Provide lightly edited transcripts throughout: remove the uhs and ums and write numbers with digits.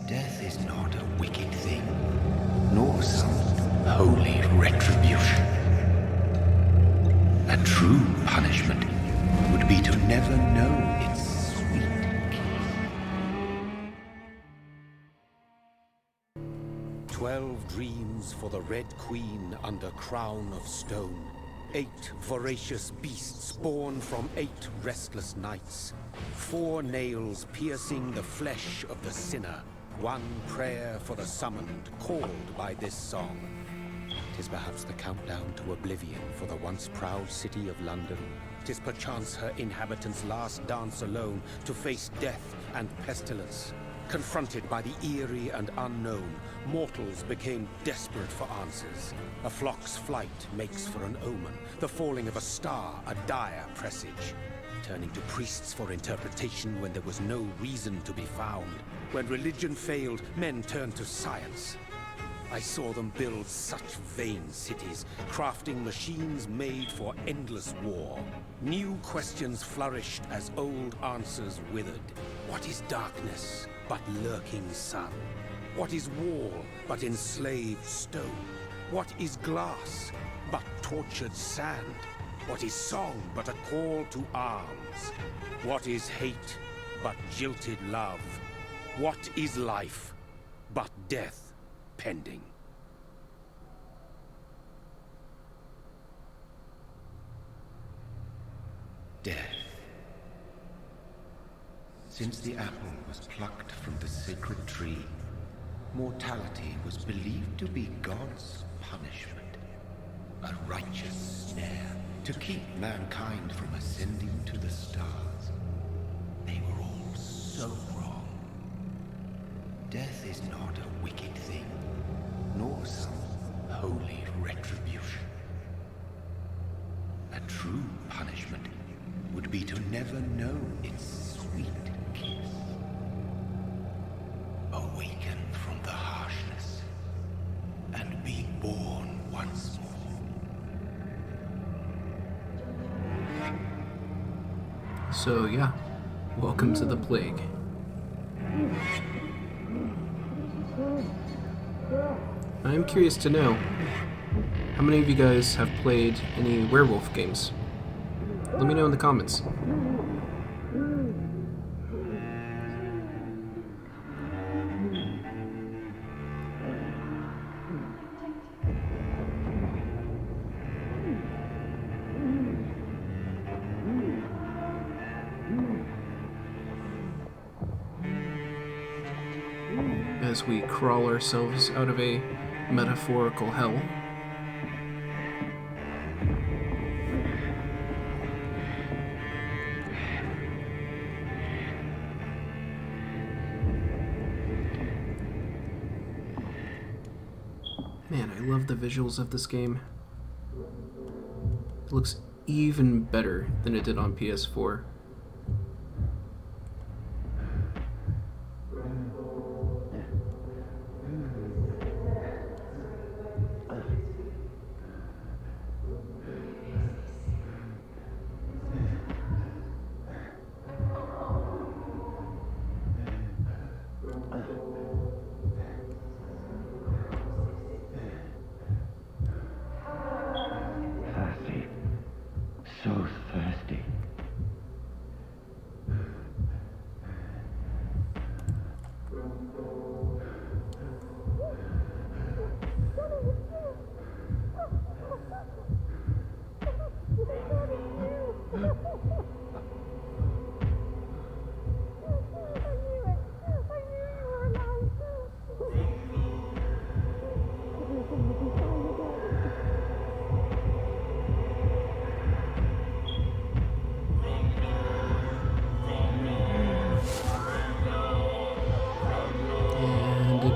Death is not a wicked thing, nor some holy retribution. A true punishment would be to never know its sweet kiss. 12 dreams for the Red Queen under crown of stone. 8 voracious beasts born from 8 restless nights. 4 nails piercing the flesh of the sinner. 1 prayer for the summoned, called by this song. 'Tis perhaps the countdown to oblivion for the once proud city of London. 'Tis perchance her inhabitants' last dance alone to face death and pestilence. Confronted by the eerie and unknown, mortals became desperate for answers. A flock's flight makes for an omen, the falling of a star a dire presage. Turning to priests for interpretation when there was no reason to be found. When religion failed, men turned to science. I saw them build such vain cities, crafting machines made for endless war. New questions flourished as old answers withered. What is darkness but lurking sun? What is wall but enslaved stone? What is glass but tortured sand? What is song but a call to arms? What is hate but jilted love? What is life but death pending? Death. Since the apple was plucked from the sacred tree, mortality was believed to be God's punishment. A righteous snare to keep mankind from ascending to the stars. They were all so wrong. Death is not a wicked thing, nor some holy retribution. A true punishment would be to never know its sweet kiss. Awaken from the harshness and be born once more. So yeah, welcome to the plague. I'm curious to know, how many of you guys have played any werewolf games? Let me know in the comments. As we crawl ourselves out of a metaphorical hell. Man, I love the visuals of this game. It looks even better than it did on PS4. So thirsty.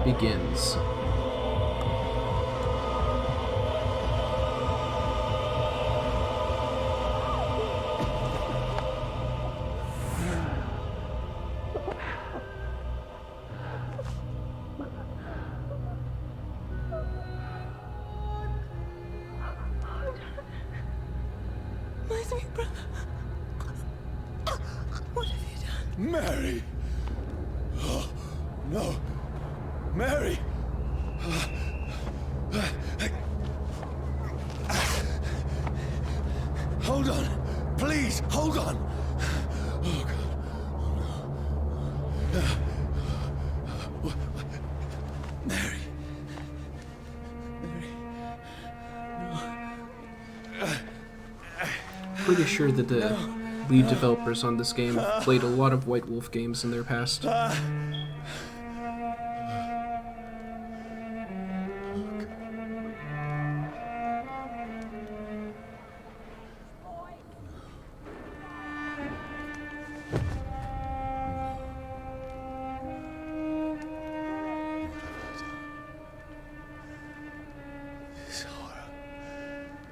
Begins. My sweet brother. What have you done? Mary! Oh, no. Mary! Hold on! Please, hold on! Oh, God. Mary. Pretty sure that the lead developers on this game played a lot of White Wolf games in their past. This horror.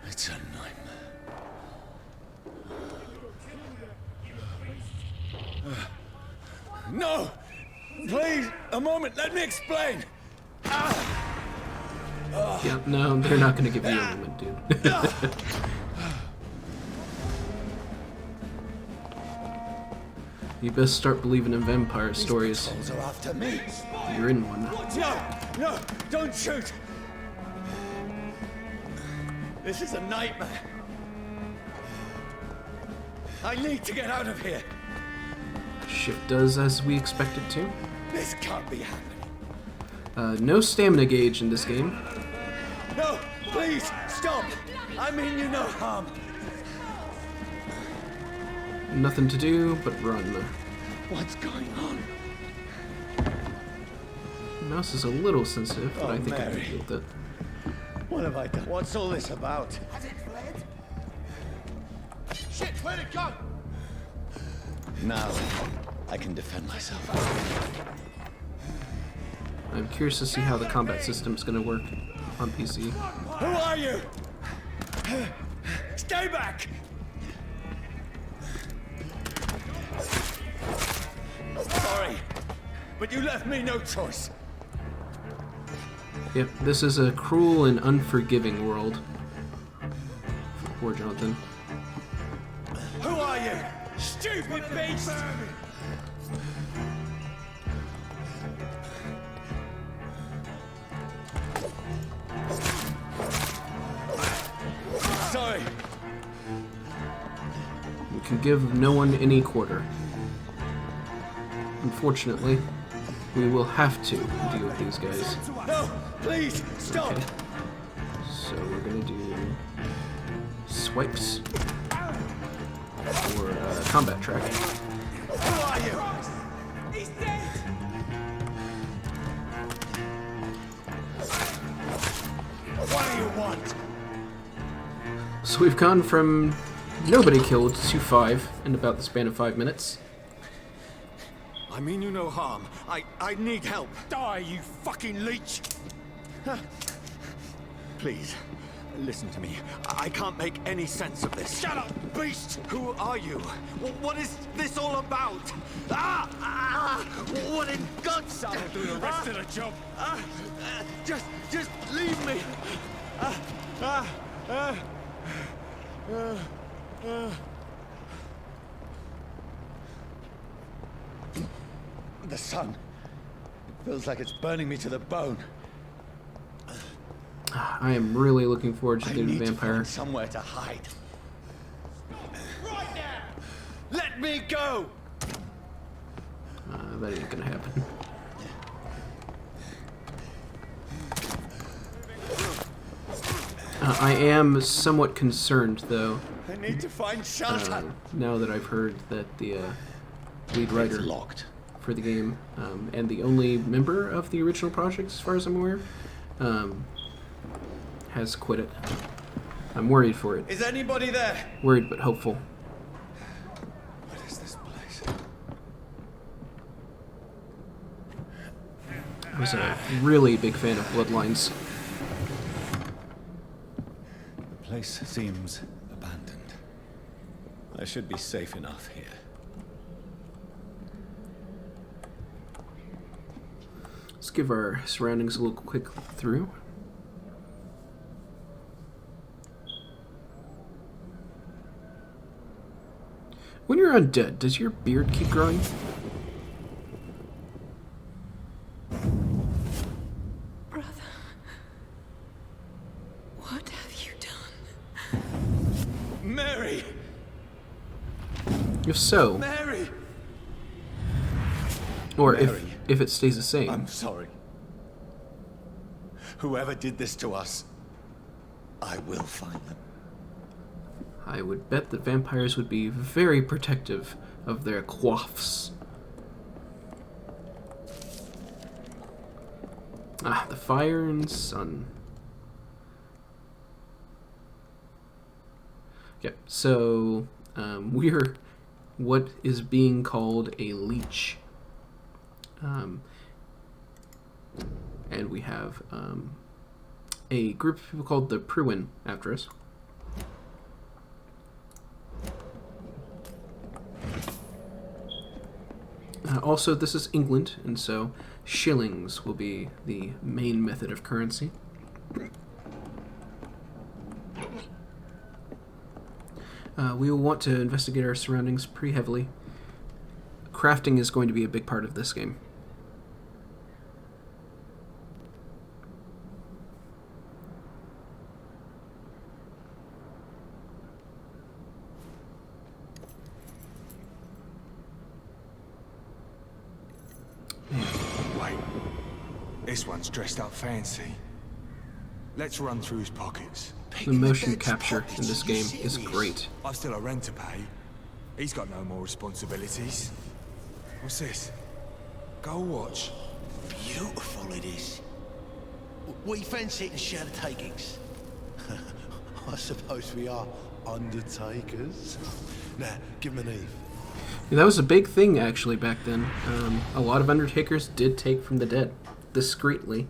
It's a nightmare. No! Please, a moment, let me explain! Yeah, no, they're not gonna give you a moment, dude. You best start believing in vampire stories. These are after me. You're in one. No, don't shoot! This is a nightmare. I need to get out of here. Ship does as we expect it to. This can't be happening. No stamina gauge in this game. No, please, stop! I mean you no harm. Nothing to do but run. What's going on? Mouse is a little sensitive, but Oh, I think I Mary. can deal with it. What have I done? What's all this about? Has it fled? Shit, where'd it go? Now, I can defend myself. I'm curious to see how the combat system's gonna work on PC. Who are you? Stay back! Sorry, but you left me no choice. Yep, this is a cruel and unforgiving world. Poor Jonathan. Who are you? Stupid beast! Sorry. We can give no one any quarter. Unfortunately, we will have to deal with these guys. No, please, stop! Okay. So we're gonna do swipes for combat track. Who are you? He's dead! What do you want? So we've gone from nobody killed to 5 in about the span of 5 minutes. I mean you no harm. I need help. Die, you fucking leech! Please, listen to me. I can't make any sense of this. Shut up, beast! Who are you? What is this all about? What in God's name? I'll do the rest of the job. Just leave me. The sun. It feels like it's burning me to the bone. I am really looking forward to I the need to Vampyr. find somewhere to hide. Right now! Let me go! That ain't gonna happen. I am somewhat concerned, though, I need to find shelter. now that I've heard that the lead writer It's locked. for the game, and the only member of the original project, as far as I'm aware, has quit it. I'm worried for it. Is anybody there? Worried but hopeful. What is this place? I was a really big fan of Bloodlines. The place seems abandoned. I should be safe enough here. Let's give our surroundings a little quick through. When you're undead, does your beard keep growing? so. Mary! Or Mary. if it stays the same. I'm sorry. Whoever did this to us, I will find them. I would bet that vampires would be very protective of their coifs. Ah, the fire and sun. Yep, so we're what is being called a leech. And we have a group of people called the Pruin after us. Also, this is England, and so shillings will be the main method of currency. We will want to investigate our surroundings pretty heavily. Crafting is going to be a big part of this game. Wait. This one's dressed up fancy. Let's run through his pockets. The motion capture in this game is great. I've still a rent to pay. He's got no more responsibilities. What's this? Go watch. Beautiful it is. We fancy it and share the takings. I suppose we are undertakers. Now, give him an eve. Yeah, that was a big thing actually back then. A lot of undertakers did take from the dead, discreetly.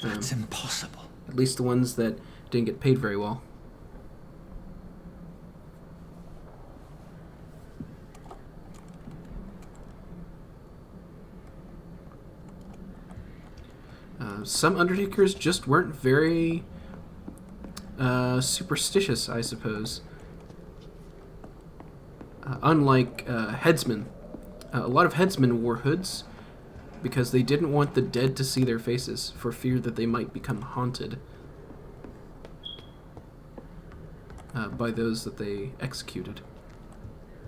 That's impossible. At least the ones that didn't get paid very well. Some undertakers just weren't very superstitious, I suppose. Unlike headsmen. A lot of headsmen wore hoods because they didn't want the dead to see their faces for fear that they might become haunted by those that they executed.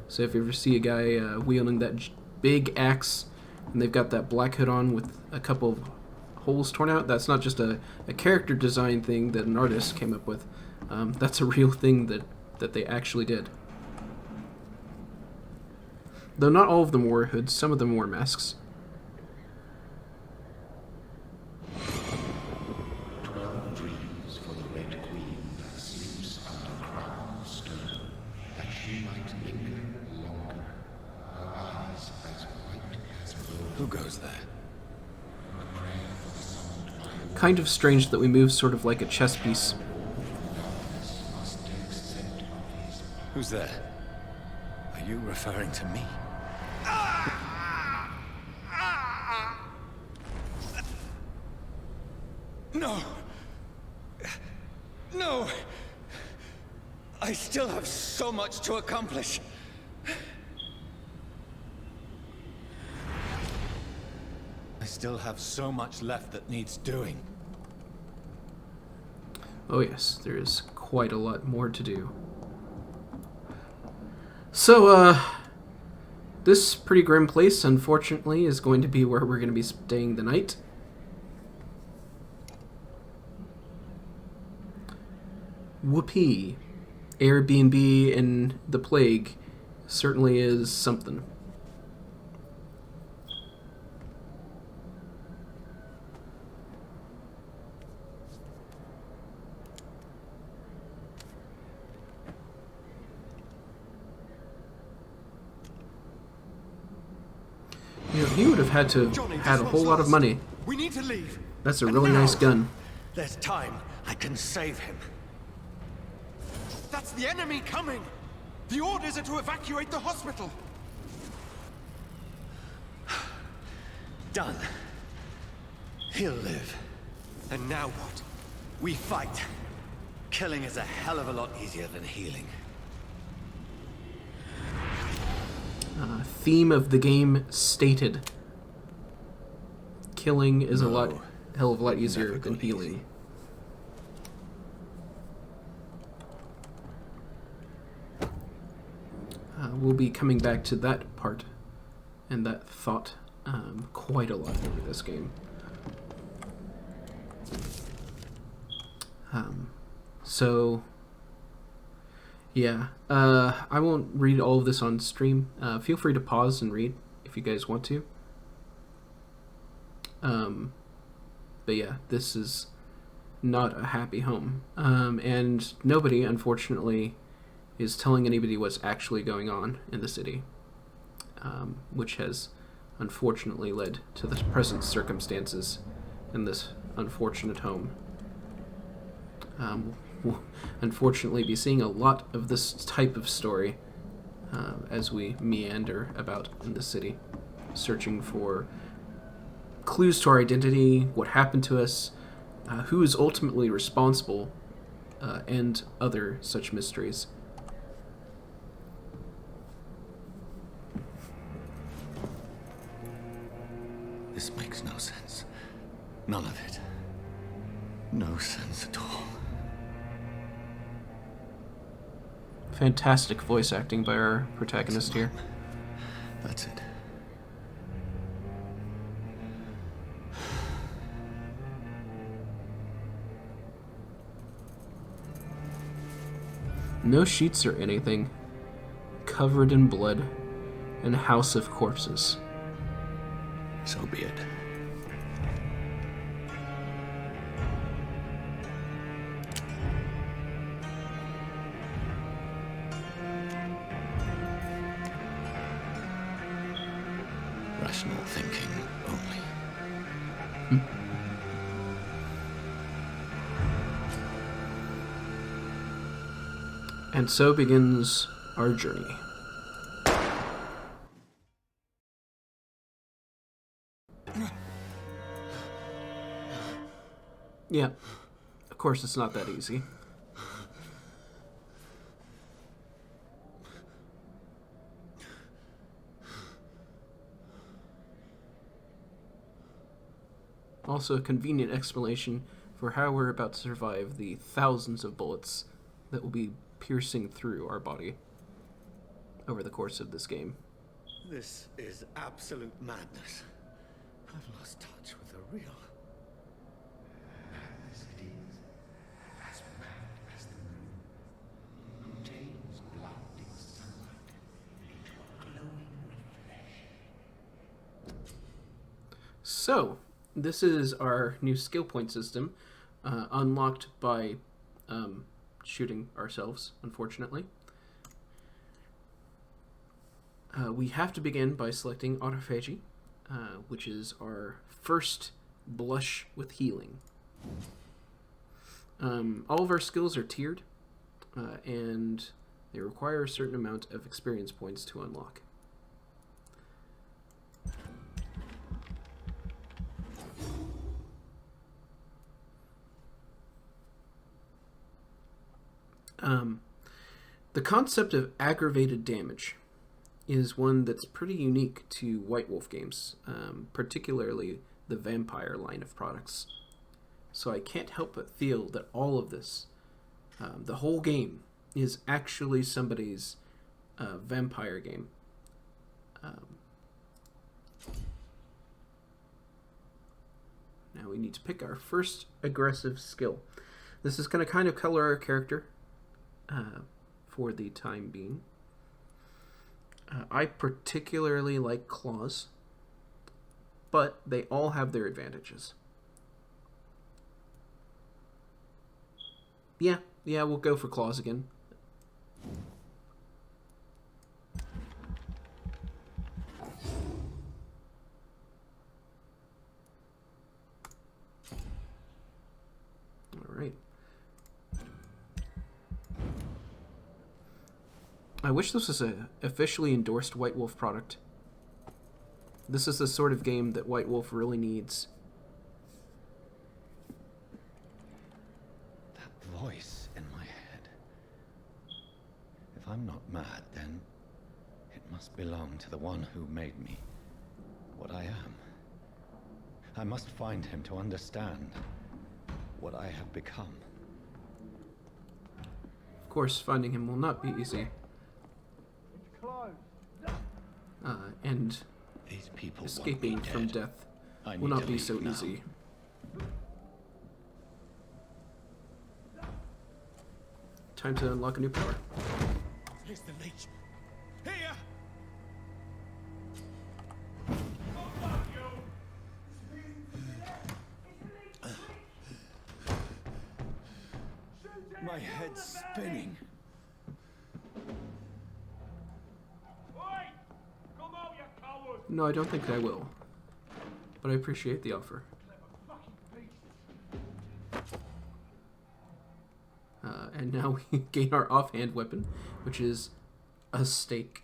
So if you ever see a guy wielding that big axe and they've got that black hood on with a couple of holes torn out, that's not just a character design thing that an artist came up with. That's a real thing that they actually did. Though not all of them wore hoods, some of them wore masks. 12 dreams for the Red Queen that sleeps under crown of stone, that she might linger longer, her eyes as white as gold. Who goes there? Kind of strange that we move sort of like a chess piece. Who's there? Are you referring to me? No! No! I still have so much to accomplish. I still have so much left that needs doing. Oh yes, there is quite a lot more to do. So, this pretty grim place, unfortunately, is going to be where we're going to be staying the night. Whoopee. Airbnb and the plague certainly is something. You know, he would have had to have had a whole lot of money. We need to leave. That's a really nice gun. There's time. I can save him. That's the enemy coming! The orders are to evacuate the hospital! Done. He'll live. And now what? We fight. Killing is a hell of a lot easier than healing. Theme of the game stated. Killing is a hell of a lot easier than healing. we'll be coming back to that part and that thought quite a lot over this game. So, yeah, I won't read all of this on stream. Feel free to pause and read if you guys want to. But yeah, this is not a happy home. And nobody, unfortunately, is telling anybody what's actually going on in the city, which has unfortunately led to the present circumstances in this unfortunate home. We'll unfortunately be seeing a lot of this type of story as we meander about in the city, searching for clues to our identity, what happened to us, who is ultimately responsible, and other such mysteries. This makes no sense. None of it. No sense at all. Fantastic voice acting by our protagonist here. That's it. No sheets or anything. Covered in blood. And a house of corpses. So be it. Rational thinking only. And so begins our journey. Yeah, of course it's not that easy. Also a convenient explanation for how we're about to survive the thousands of bullets that will be piercing through our body over the course of this game. This is absolute madness. I've lost touch with the real. Madness it is, as mad as the moon, contains blinding sunlight into a glowing flesh. So, this is our new skill point system, unlocked by shooting ourselves, unfortunately. We have to begin by selecting Autophagy, which is our first blush with healing. All of our skills are tiered, and they require a certain amount of experience points to unlock. The concept of aggravated damage is one that's pretty unique to White Wolf games, particularly the Vampyr line of products. So I can't help but feel that all of this, the whole game, is actually somebody's Vampyr game. Now we need to pick our first aggressive skill. This is going to kind of color our character for the time being. I particularly like claws, but they all have their advantages. Yeah, we'll go for claws again. All right. I wish this was an officially endorsed White Wolf product. This is the sort of game that White Wolf really needs. That voice in my head. If I'm not mad, then it must belong to the one who made me what I am. I must find him to understand what I have become. Of course, finding him will not be easy. Close. and These people want escaping me from dead. death I will need not to be leave so now. easy. Time to unlock a new power. Here's the leech. Here! My head's spinning. No, I don't think I will. But I appreciate the offer. And now we gain our offhand weapon, which is a stake.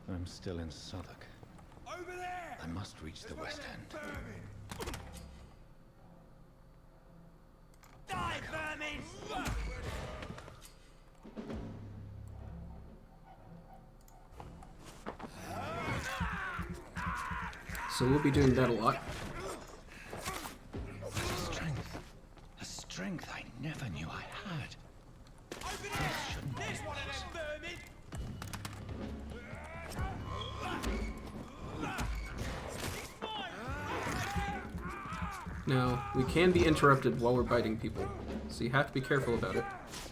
I'm still in Southwark. Over there! I must reach the West End. Die, vermin! So we'll be doing that a lot. A strength I never knew I had. Over there! There's one of them vermin! Now, we can be interrupted while we're biting people, so you have to be careful about it.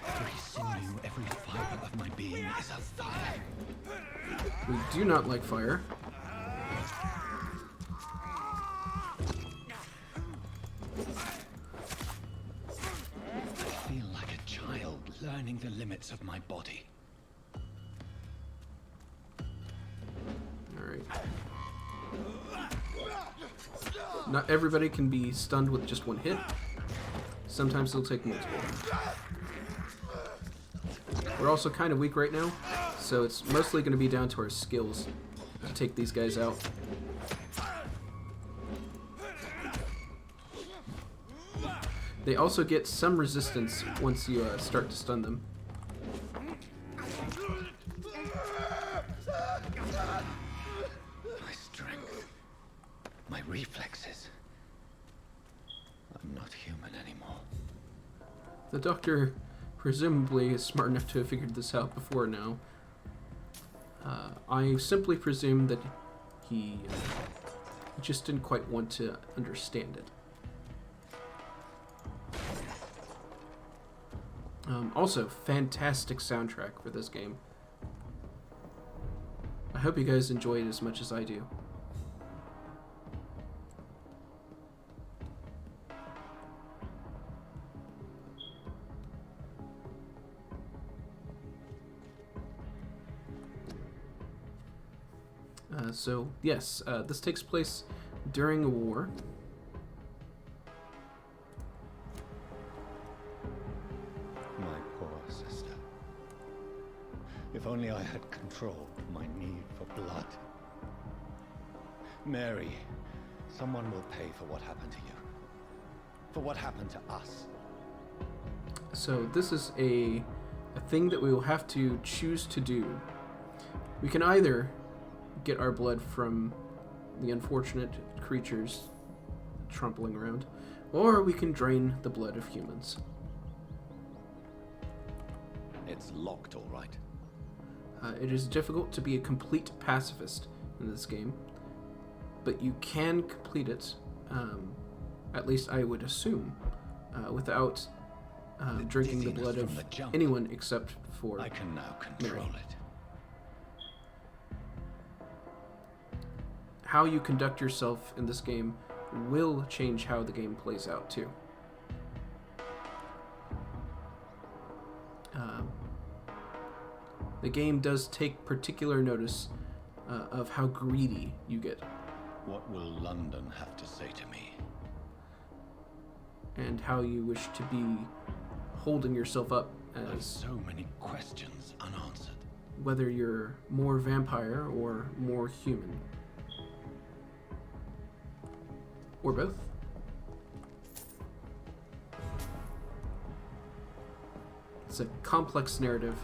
Every sinew, every fiber of my being is afire. We do not like fire. I feel like a child learning the limits of my body. Alright. Not everybody can be stunned with just one hit. Sometimes they'll take multiple. We're also kind of weak right now, so it's mostly going to be down to our skills to take these guys out. They also get some resistance once you start to stun them. My strength, my reflexes. I'm not human anymore. The doctor presumably is smart enough to have figured this out before now. I simply presume that he just didn't quite want to understand it. Also, fantastic soundtrack for this game. I hope you guys enjoy it as much as I do. So, yes, this takes place during a war. My poor sister. If only I had controlled my need for blood. Mary, someone will pay for what happened to you. For what happened to us. So this is a thing that we will have to choose to do. We can either get our blood from the unfortunate creatures trampling around, or we can drain the blood of humans. It's locked, all right. It is difficult to be a complete pacifist in this game, but you can complete it, at least I would assume, without drinking the blood of anyone except for I can now control Mary. it. How you conduct yourself in this game will change how the game plays out too. The game does take particular notice of how greedy you get. What will London have to say to me? And how you wish to be holding yourself up There's as so many questions unanswered. whether you're more vampire or more human. Or both. It's a complex narrative.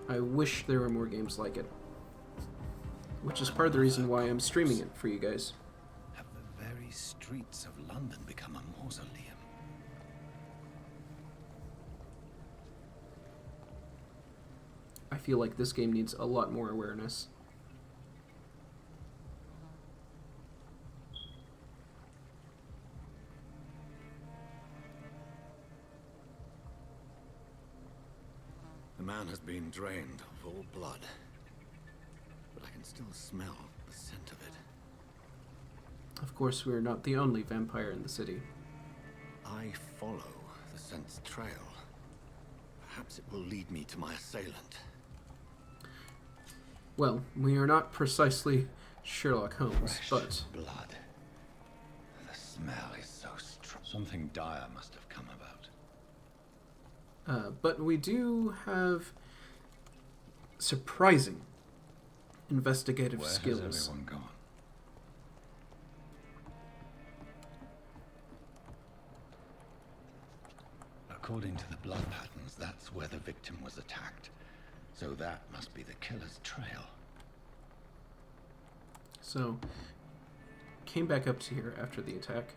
I wish there were more games like it. Which is part of the reason why I'm streaming it for you guys. Have the very streets of London become a mausoleum? I feel like this game needs a lot more awareness. The man has been drained of all blood, but I can still smell the scent of it. Of course, we're not the only vampire in the city. I follow the scent's trail. Perhaps it will lead me to my assailant. Well, we are not precisely Sherlock Holmes, Fresh but blood. The smell is so strong. Something dire must have come about. but we do have surprising investigative Where skills. has everyone gone? According to the blood patterns, that's where the victim was attacked. So that must be the killer's trail. So, came back up to here after the attack.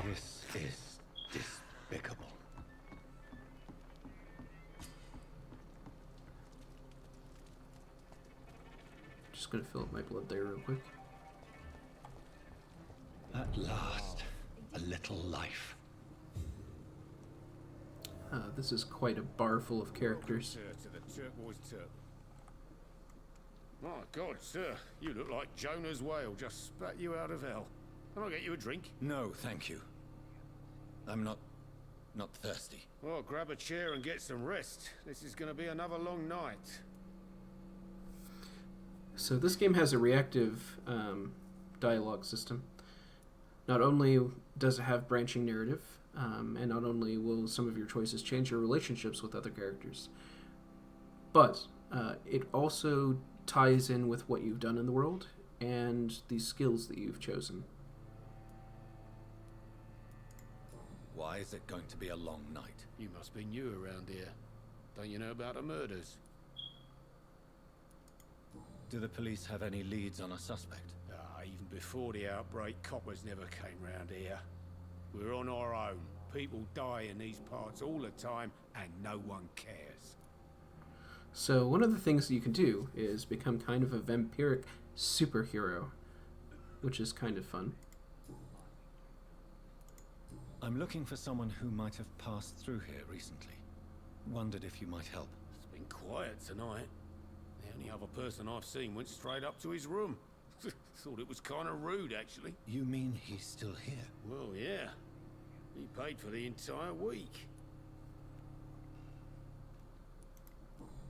This is despicable. Just gonna fill up my blood there real quick. At last, a little life. This is quite a bar full of characters. To the turquoise turtle. My God, sir, you look like Jonah's whale just spat you out of hell. Can I get you a drink? No, thank you. I'm not thirsty. Well, grab a chair and get some rest. This is going to be another long night. So this game has a reactive dialogue system. Not only does it have branching narrative, and not only will some of your choices change your relationships with other characters, but it also ties in with what you've done in the world and the skills that you've chosen. Why is it going to be a long night? You must be new around here. Don't you know about the murders? Do the police have any leads on a suspect? Even before the outbreak, coppers never came round here. We're on our own. People die in these parts all the time, and no one cares. So one of the things that you can do is become kind of a vampiric superhero, which is kind of fun. I'm looking for someone who might have passed through here recently. Wondered if you might help. It's been quiet tonight. The only other person I've seen went straight up to his room. Thought it was kind of rude, actually. You mean he's still here? Well, yeah. He paid for the entire week.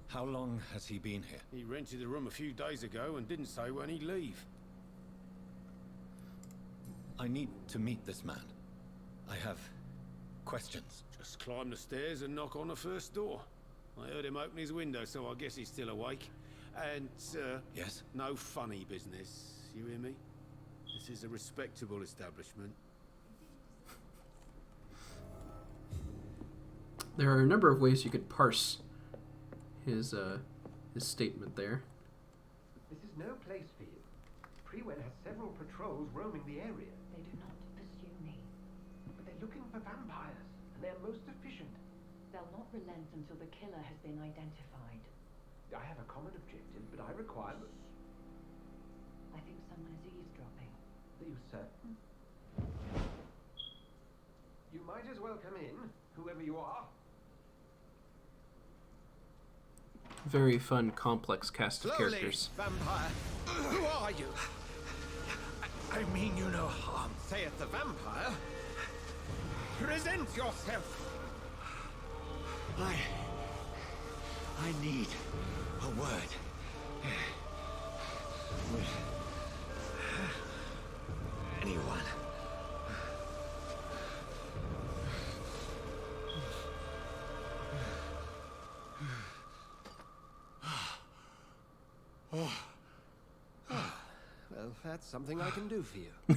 How long has he been here? He rented the room a few days ago and didn't say when he'd leave. I need to meet this man. I have questions. Just climb the stairs and knock on the first door. I heard him open his window, so I guess he's still awake. And, Yes? no funny business. You hear me? This is a respectable establishment. There are a number of ways you could parse his statement there. This is no place for you. Prewen has several patrols roaming the area. They do not pursue me. But they're looking for vampires, and they're most efficient. They'll not relent until the killer has been identified. I have a common objective, but I require... I think someone is eavesdropping. Are you certain? You might as well come in, whoever you are. Very fun, complex cast of Slowly, characters. vampire. Who are you? I mean you no harm, saith the vampire. Present yourself. I need a word. With anyone. Well, that's something I can do for you.